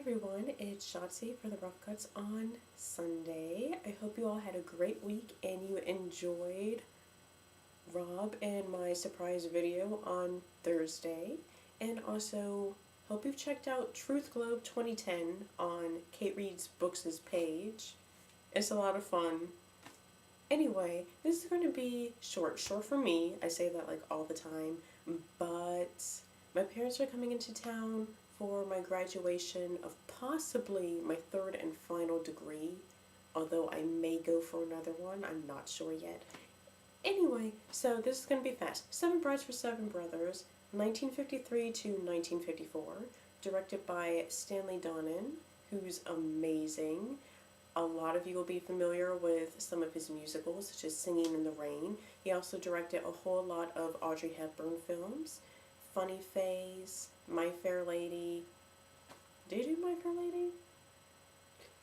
everyone, it's Shotzi for the Rough Cuts on Sunday. I hope you all had a great week and you enjoyed Rob and my surprise video on Thursday. And also, hope you've checked out Truth Globe 2010 on Kate Reed's Books' page. It's a lot of fun. Anyway, this is going to be short for me. I say that like all the time, but my parents are coming into town for my graduation of possibly my third and final degree, although I may go for another one, I'm not sure yet. Anyway, so this is going to be fast. Seven Brides for Seven Brothers, 1953 to 1954, directed by Stanley Donen, who's amazing. A lot of you will be familiar with some of his musicals, such as Singing in the Rain. He also directed a whole lot of Audrey Hepburn films. Funny Face, My Fair Lady. Did he do My Fair Lady?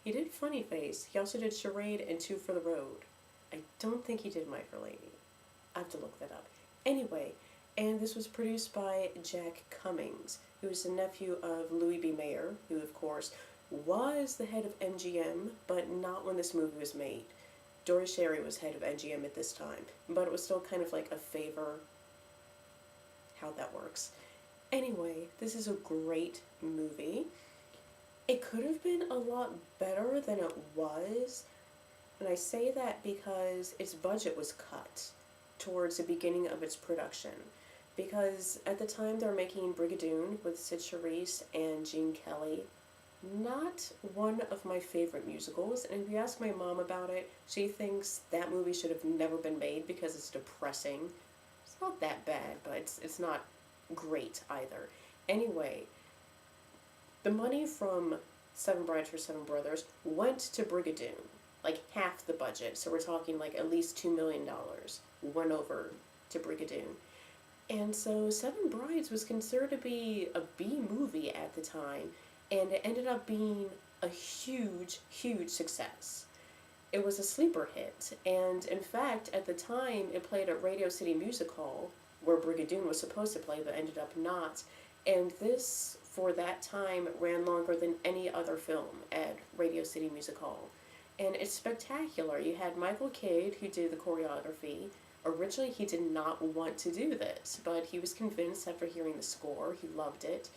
He did Funny Face. He also did Charade and Two for the Road. I don't think he did My Fair Lady. I have to look that up. Anyway, and this was produced by Jack Cummings, who is the nephew of Louis B. Mayer, who of course was the head of MGM, but not when this movie was made. Dory Sherry was head of MGM at this time, but it was still kind of like a favor how that works. Anyway, this is a great movie. It could have been a lot better than it was, and I say that because its budget was cut towards the beginning of its production. Because at the time they were making Brigadoon with Sid Charisse and Gene Kelly, not one of my favorite musicals, and if you ask my mom about it, she thinks that movie should have never been made because it's depressing. It's not that bad, but it's not great either. Anyway, the money from Seven Brides for Seven Brothers went to Brigadoon, like half the budget, so we're talking like at least $2 million went over to Brigadoon. And so Seven Brides was considered to be a B movie at the time, and it ended up being a huge success. It was a sleeper hit, and in fact, at the time, it played at Radio City Music Hall, where Brigadoon was supposed to play, but ended up not. And this, for that time, ran longer than any other film at Radio City Music Hall. And it's spectacular. You had Michael Kidd, who did the choreography. Originally, he did not want to do this, but he was convinced after hearing the score. He loved it.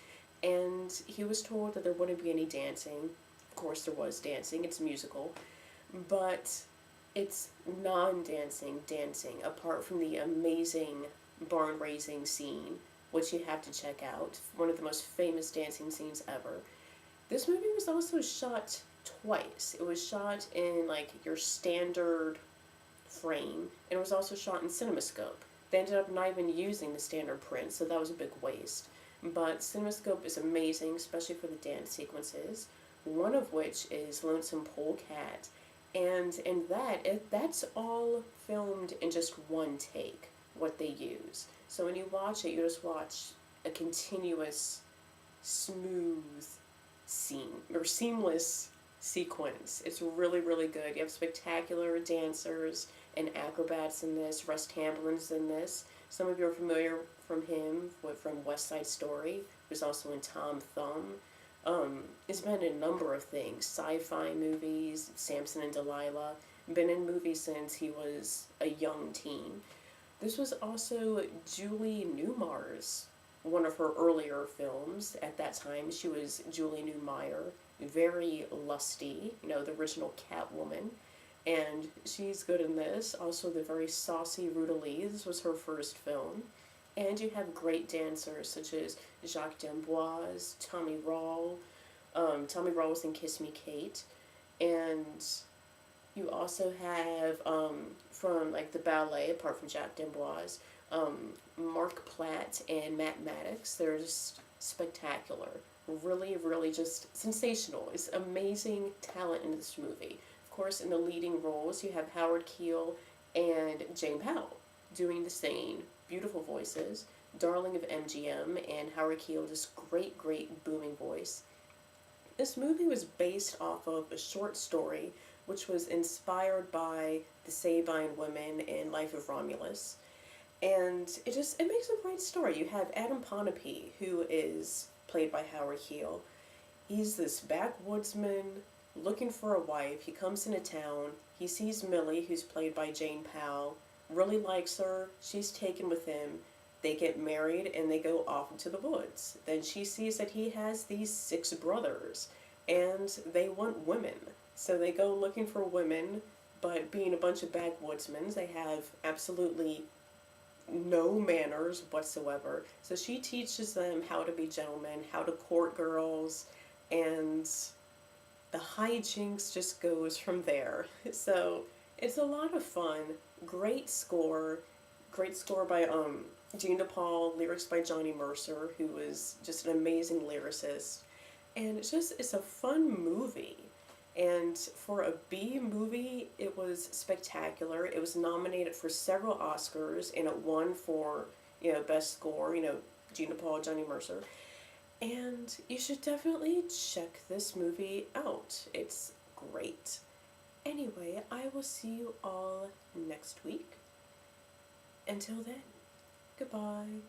And he was told that there wouldn't be any dancing. Of course, there was dancing. It's a musical. But it's non-dancing dancing, apart from the amazing barn-raising scene, which you have to check out. One of the most famous dancing scenes ever. This movie was also shot twice. It was shot in, like, your standard frame, and it was also shot in CinemaScope. They ended up not even using the standard print, so that was a big waste. But CinemaScope is amazing, especially for the dance sequences, one of which is Lonesome Polecat. And in that's all filmed in just one take, what they use. So when you watch it, you just watch a continuous, smooth scene, or seamless sequence. It's really good. You have spectacular dancers and acrobats in this. Russ Tamblyn's in this. Some of you are familiar from him from West Side Story. Who's also in Tom Thumb. He's been in a number of things, sci-fi movies, Samson and Delilah, been in movies since he was a young teen. This was also Julie Newmar's, one of her earlier films. At that time, she was Julie Newmar, very lusty, the original Catwoman, and she's good in this. Also the very saucy Ruta Lee, this was her first film. And you have great dancers such as Jacques D'Amboise, Tommy Rawl. Tommy Rawl was in Kiss Me Kate. And you also have, from like the ballet, apart from Jacques D'Amboise, Mark Platt and Matt Maddox. They're just spectacular. Really just sensational. It's amazing talent in this movie. Of course, in the leading roles, you have Howard Keel and Jane Powell doing the same. Beautiful voices, darling of MGM, and Howard Keel, just great booming voice. This movie was based off of a short story which was inspired by the Sabine women in Life of Romulus, and it makes a great story. You have Adam Ponape, who is played by Howard Keel. He's this backwoodsman looking for a wife. He comes into town. He sees Millie, who's played by Jane Powell, really likes her. She's taken with him. They get married and they go off into the woods. Then she sees that he has these 6 brothers and they want women. So they go looking for women, but being a bunch of backwoodsmen, they have absolutely no manners whatsoever. So she teaches them how to be gentlemen, how to court girls, and the hijinks just goes from there. So it's a lot of fun. Great score. Great score by Gina Paul, lyrics by Johnny Mercer, who was just an amazing lyricist. And it's a fun movie. And for a B movie, it was spectacular. It was nominated for several Oscars, and it won for, best score, Gina Paul, Johnny Mercer. And you should definitely check this movie out. It's great. Anyway, I will see you all next week. Until then, goodbye.